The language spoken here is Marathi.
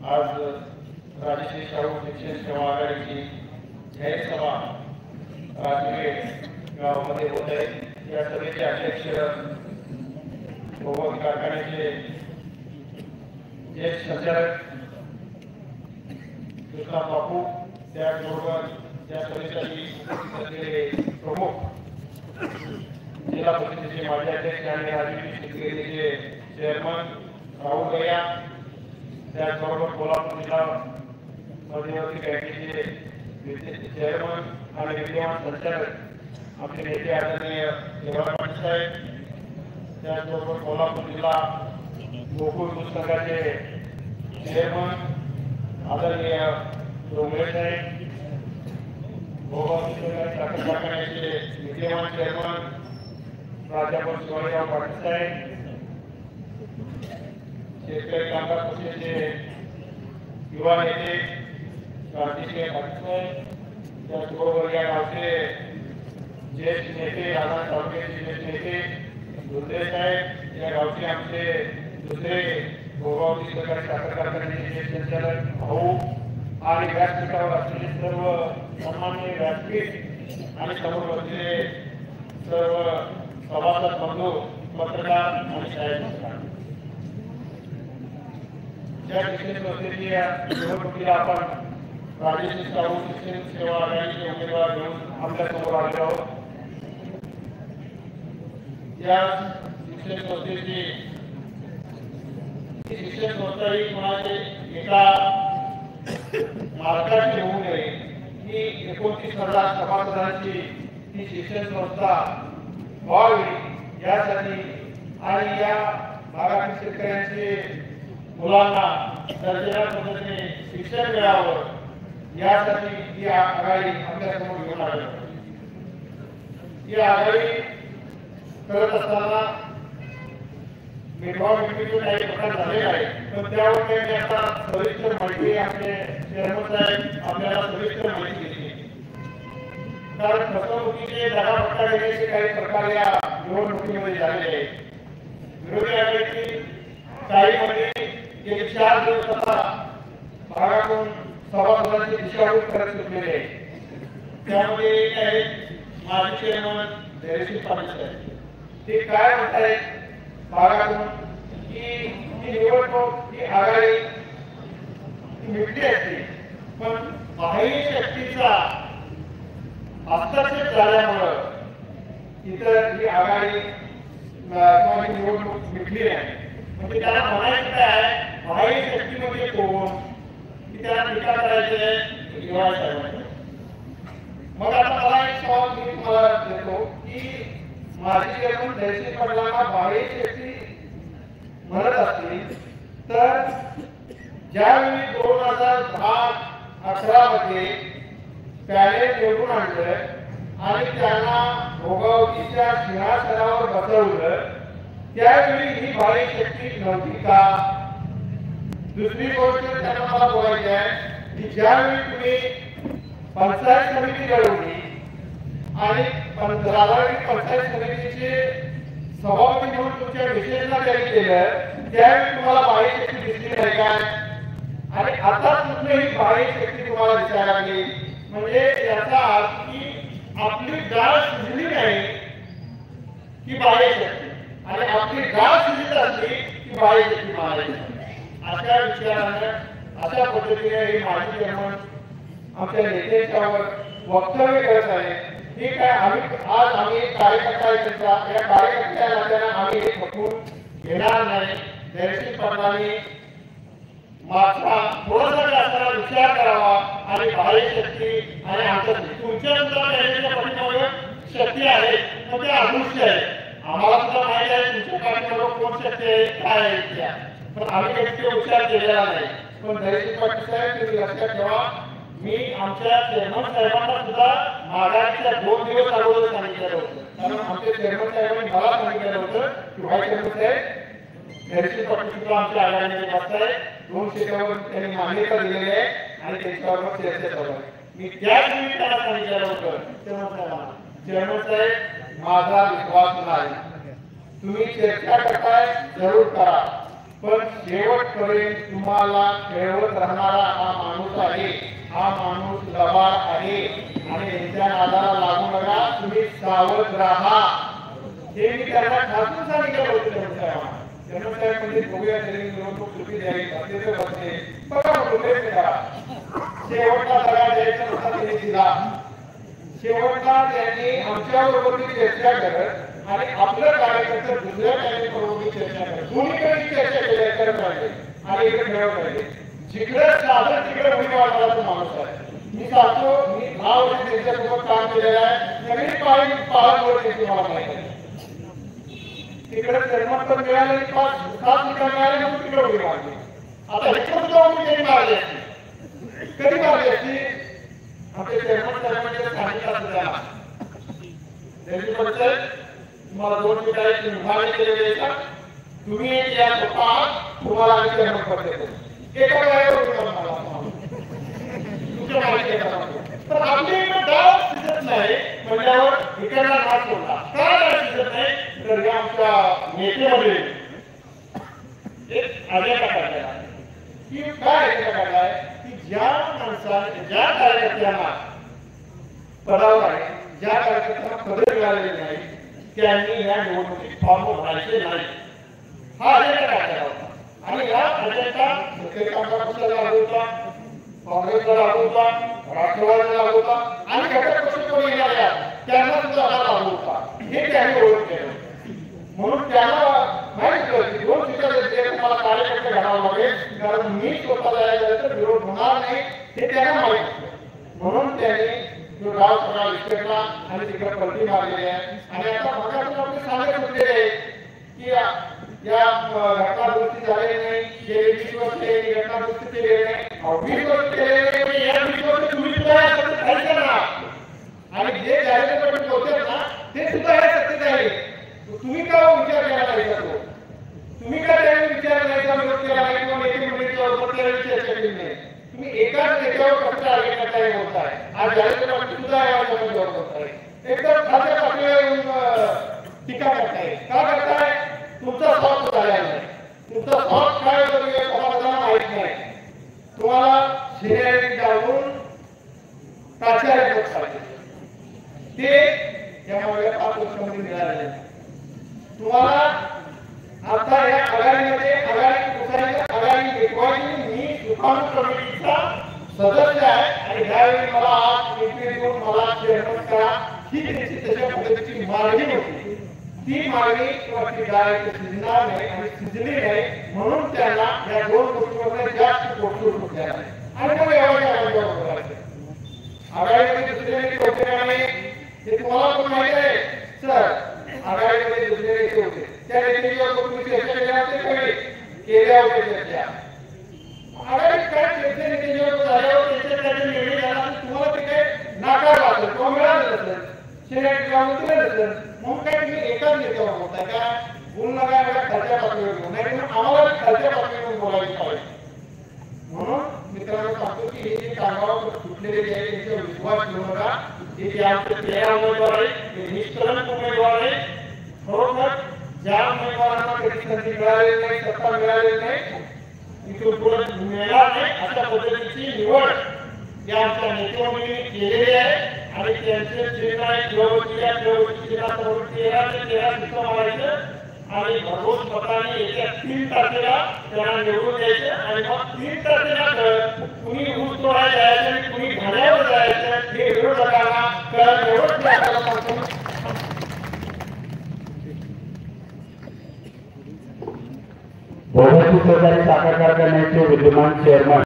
आज राजश्री शाहू शिक्षण सेवा आघाडीची जाहीर सभा राजगीर गावामध्ये होत आहे। या सभेचे अध्यक्ष गोवा कारखान्याचे ज्येष्ठ संचालक कृष्णा बापू, त्याचबरोबर या सभेसाठी उपस्थित असलेले प्रमुख जिल्हा परिषदेचे माजी अध्यक्ष आणि राजकीय शेतकरीचे चेअरमन राहुल भैया, त्याचबरोबर कोल्हापूर जिल्हा मध्यवर्ती बँकेचे चेअरमन आणि विद्यमान संचालक आमचे नेते आदरणीय देवराज पाटील साहेब, त्याचबरोबर कोल्हापूर जिल्हा गोकुळ दूध संघाचे चेअरमन आदरणीय डोंगरे साहेब, गोवा साखर कारखान्याचे विद्यमान चेअरमन प्राध्यापक शिवाजीराव पाटील साहेब, शेतकरी कामगार पक्षाचे युवा नेते कार्तिकेय पाटील साहेब, त्याचबरोबर या गावचे ज्येष्ठ नेते राधा तालुक्याचे ज्येष्ठ नेते दुसरे साहेब, या गावचे आमचे दुसरे गोगावती सहकारी साखर कारखान्याचे ज्येष्ठ संचालक भाऊ आणि व्यासपीठावर असलेले सर्व सन्माननीय व्यासपीठ आणि समोर बसलेले सर्व सभासद बंधू, पत्रकार आणि साहेब, ज्या शिक्षण संस्थेची निवडणुकीला आपण राजश्री शाहू शिक्षण सेवा आघाडीचे उमेदवार घेऊन आपल्या समोर आलेलो आहोत। या शिक्षण संस्थेची शिक्षण संस्था ही कोणाचे एका मालकाची होऊ नये, ही 29,000 सभासदांची ही शिक्षण संस्था व्हावी यासाठी आणि या भागातील शेतकऱ्यांचे मुलांना दर्जेदार पद्धतीने शिक्षण मिळावं यासाठी ही आघाडी आपल्यासमोर घेऊन आली। ही आघाडी करत असताना मेढवा मिटिंगचे काही प्रकार झालेले आहे, पण त्यावर काही आता सविस्तर माहिती आमचे चेअरमन साहेब आपल्याला सविस्तर माहिती दिली। कारण फसवणुकीचे दगाफटका देण्याचे काही प्रकार या निवडणुकीमध्ये झालेले आहेत। विरोधी आघाडीची काही मंडळी गेले 4 दिवस आता भागातून सभासदांची दिशाभूल करत सुटलेले आहे। त्यामध्ये एक आहे माजी चेअरमन धैर्यशील पाटील साहेब, ते काय म्हणतायत भागातून की ही निवडणूक ही आघाडी मिटली असते, पण बाह्य शक्तीचा हस्तक्षेप झाल्यामुळं इतर ही आघाडी किंवा ही निवडणूक मिटली नाही। म्हणजे त्याला म्हणायचं काय, बाह्य शक्ती म्हणजे कोण, की त्याला टीका करायचे युवा साहेबांनी। मग आता मला एक सवाल मी तुम्हाला देतो की माजी चेअरमन धैर्यशील पाटलांना बाह्य शक्ती म्हणत असतील तर ज्यावेळी 2010-11 मध्ये पॅनेल निवडून आणलं आणि त्यांना भोगावतीच्या सिंहासनावर बसवलं, त्यावेळी ही बाह्य शक्ती नव्हती का? दुसरी गोष्ट त्यांना मला बोलायची आहे की ज्यावेळी तुम्ही पंचायत समिती लढवली आणि राधानगरी पंचायत समितीचे सभापती म्हणून तुमच्या विशेषणा जारी केलं, त्यावेळी तुम्हाला बाह्य शक्ती दिसली नाही काय? आणि आता कुठलीही बाह्य शक्ती तुम्हाला दिसायला लागली, म्हणजे याचा अर्थ की आपली डाळ शिजली नाही की बाह्य शक्ती, आणि आपली डाळ शिजत असली की बाह्य शक्ती मारायची। अशा विचारानं अशा पद्धतीने हे माजी चेअरमन आमच्या नेत्यांच्यावर वक्तव्य करत आहे। ठीक आहे, आम्ही कार्यकर्ता आहे त्यांचा, या कार्यकर्त्या नात्यानं आम्ही हे पकडून घेणार नाही। धैर्यशील पाटलांनी मात्र थोडासा जास्त विचार करावा आणि बाह्य शक्ती आणि आमच्या तुमच्या सुद्धा त्यांच्या पाठीमागे शक्ती आहे, पण ते अदृश्य आहे। आम्हाला सुद्धा माहिती आहे तुमच्या पाठीमागे कोण शक्ती आहे, काय आहे त्या, पण आम्ही काही विचार केलेला नाही। पण धैर्यशील पाटील साहेब तुम्ही लक्षात ठेवा, मी आमच्या चेअरमन साहेबांना सुद्धा माघारीच्या 2 दिवस अगोदर सांगितलेलं होतं, कारण आमच्या चेअरमन साहेबांनी मला सांगितलेलं होतं की व्हाईस चेअरमन साहेब धैर्यशील पाटील सुद्धा आमच्या आघाडीमध्ये बसत आहे, 2 सीटांवर त्यांनी मान्यता दिलेली आहे आणि त्यांच्यावर चर्चा चालू आहे। मी त्याच वेळी त्याला सांगितलेलं होतं चेअरमन साहेब माझा विश्वास नाही, तुम्ही चर्चा करताय जरूर करा, पण शेवटपर्यंत तुम्हाला खेळवत राहणारा हा माणूस आहे, हा माणूस लबाड आहे आणि यांच्या नादाला लागू नका, तुम्ही सावध राहा. हे मी त्यांना खासून सांगितलं होतं. साहेब म्हणजे बघूया तरी निवडणूक सुट्टी द्यावी असे तर बसले बघा प्रयत्न करा. शेवटला दगा द्यायचा होता त्यांनी दिला. शेवटला त्यांनी आमच्याबरोबर चर्चा करत आणि आपलं कार्यकर्ते दुसऱ्या कार्यकर्त्यांबरोबर चर्चा करत दोन्हीकडे चर्चा करत राहिले आणि इकडे खेळत राहिले. जिकडे साधन तिकडे उमेदवार तो माणूस आहे. मी सांगतो, मी 10 वर्ष त्यांच्यासोबत काम केलेलं आहे. नवीन पाहत त्यांची मला माहिती आहे. तिकडे निर्माण पण मिळाले, 5-7 ठिकाण मिळाले म्हणून तिकडे उडी मारली. आता इकडे सुद्धा उडी कधी मारली असती, कधी मारली असती. आपले चेअरमन साहेबांचे सांगितलं सुद्धा त्यांची परिषद तुम्हाला 2 ठिकाणी विभागणी केलेले आहेत. तुम्ही या स्वतः तुम्हाला आम्ही चेअरमन पद देतो. एका वेळेवर तुमच्या माहिती तर आपली गाव दिसत नाही म्हणल्यावर इकडला नाच होता. काय नाच दिसत नाही तर या आमच्या नेत्यामध्ये एक अजेंडा काढलेला की काय अजेंडा काढलाय की ज्या माणसाने ज्या कार्यकर्त्यांना पदावर आहे, ज्या कार्यकर्त्यांना पदे मिळालेले नाही त्यांनी या निवडणुकीत फॉर्म भरायचे नाही, हा अजेंडा काढलेला होता. आणि या अजेंडा काँग्रेसला लागू होता, काँग्रेसला लागू होता, राष्ट्रवादीला लागू होता आणि घटक पक्ष कोणी येणाऱ्या त्यांना सुद्धा लागू होता. हे त्यांनी ओळख केलं. म्हणून त्यांना माहिती होतं की 2 सीटांचे तुम्हाला कार्यकर्ते घडावं लागेल, कारण मी स्वतः जायला तर विरोध होणार नाही हे त्यांना माहिती होतं. म्हणून त्यांनी तो गाव सगळा विस्कटला आणि तिकडे पलटी मारलेली आहे. आणि आता मगापासून आपण सांगत होते की या घटनादुरुस्ती झालेली नाही, गेली 20 वर्षे घटनादुरुस्ती केलेली नाही, 20 वर्ष केलेली नाही, या 20 वर्ष तुम्ही सुद्धा या सत्तेत राहायचं ना. आणि जे झालेले पण होते ना ते सुद्धा या सत्तेत आहे. तुम्ही का विचार केला पाहिजे? तुम्ही का त्यावेळी विचार करायचा विरोध केला नाही किंवा नेते मंडळीच्या बरोबर त्यावेळी चर्चा केली नाही? तुम्ही एकाच नेत्यावर कसं टार्गेट करताय बोलताय. आज झालेले पण सुद्धा या समस्येवर बोलताय. एकदम खात्या पातळीवर येऊन टीका करताय. का करताय? तुमचा स्वार्थ झालेला नाही. तुमचा स्वार्थ काय होतो हे समाजाला माहित नाही. तुम्हाला शिरेने जाऊन प्राचार्य पद पाहिजे ते त्यामुळे 5 वर्षामध्ये मिळालेले. तुम्हाला आता या आघाडीमध्ये आघाडी पेटवायची. मी सुकाणू कमिटीचा सदस्य आहे आणि त्यावेळी मला आज निर्णय देऊन मला चेअरमन करा ही त्यांची तशा पद्धतीची मागणी होती. ती मागणी किंवा ती गाय शिजणार नाही आणि शिजली नाही म्हणून त्यांना या 2 गोष्टींवर जास्त पोटून उठल्या नाही. आणि मग आघाडीमध्ये दुसरे नेते होते का नाही हे तुम्हाला पण माहिती आहे. सर, आघाडीमध्ये दुसरे नेते होते, त्या नेत्यांच्यावर तुम्ही चर्चा केल्या होत्या चर्चा. आघाडीत काय चर्चा नेत्यांच्यावर झाल्यावर त्यांच्याकडे निर्णय झाला तुम्हाला ते काय नाकारला असेल किंवा मिळालं नसेल, शेवट ग्राउंड दिलं नसेल म्हणून काय तुम्ही एकाच नेत्यावर बोलताय का? बोलू नका, एवढ्या खालच्या पातळीवर घेऊन नाही म्हणून आम्हाला खालच्या पातळीवर बोलायला पाहिजे. म्हणून मित्रांनो सांगतो की हे जे कामावर सुटलेले जे आहे त्यांच्यावर विश्वास ठेवू नका. हे जे आमचे 13 उमेदवार आहेत ते निष्कलंक उमेदवार आहेत. खरोखर ज्या उमेदवारांना कधी संधी मिळालेली नाही, सत्ता मिळालेली नाही, इथून पुढे मिळणार नाही अशा पद्धतीची निवड या आमच्या नेतेमंडळींनी केलेली आहे. आणि त्यांचे जे काही प्रवृत्ती प्रवृत्तीला 13 सीटं मारायचं आणि भरघोस मताने येत्या 3 तारखेला त्यांना निवडून द्यायचं. आणि मग 3 तारखेला कुणी ऊस तोडायला जायचं आणि कुणी घाण्यावर जायचं हे विरोधकांना कळत एवढंच आपल्याला सांगतो. भोवती सहकारी साखर कारखान्याचे विद्यमान चेअरमन